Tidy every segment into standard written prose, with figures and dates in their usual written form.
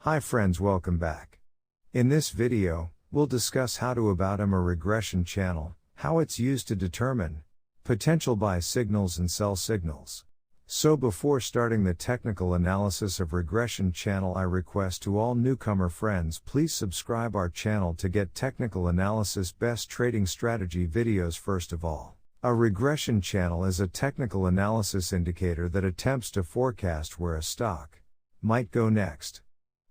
Hi friends, welcome back. In this video, we'll discuss how to about a regression channel, how it's used to determine potential buy signals and sell signals. So before starting the technical analysis of regression channel, I request to all newcomer friends, please subscribe our channel to get technical analysis best trading strategy videos. First of all, a regression channel is a technical analysis indicator that attempts to forecast where a stock might go next.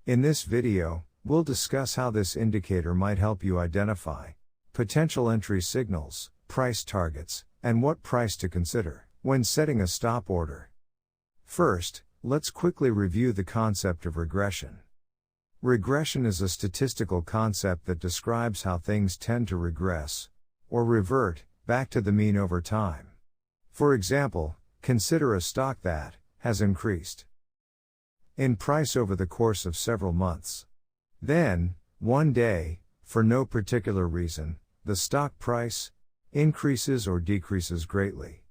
In this video, we'll discuss how this indicator might help you identify potential entry signals, price targets, and what price to consider when setting a stop order. First, let's quickly review the concept of regression. Regression is a statistical concept that describes how things tend to regress, or revert, back to the mean over time. For example, consider a stock that has increased in price over the course of several months. Then, one day, for no particular reason, the stock price increases or decreases greatly.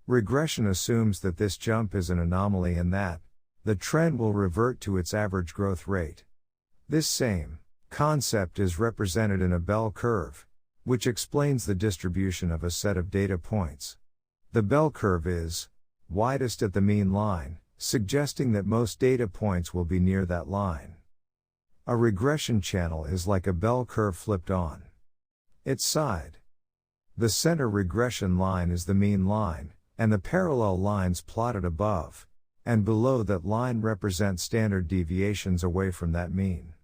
Regression assumes that this jump is an anomaly and that the trend will revert to its average growth rate. This same concept is represented in a bell curve, which explains the distribution of a set of data points. The bell curve is widest at the mean line, suggesting that most data points will be near that line. A regression channel is like a bell curve flipped on its side. The center regression line is the mean line, and the parallel lines plotted above and below that line represent standard deviations away from that mean.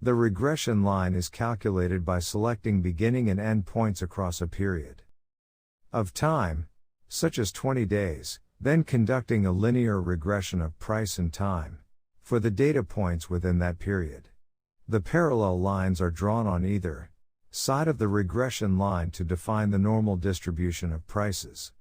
The regression line is calculated by selecting beginning and end points across a period of time, such as 20 days, then conducting a linear regression of price and time for the data points within that period. The parallel lines are drawn on either side of the regression line to define the normal distribution of prices.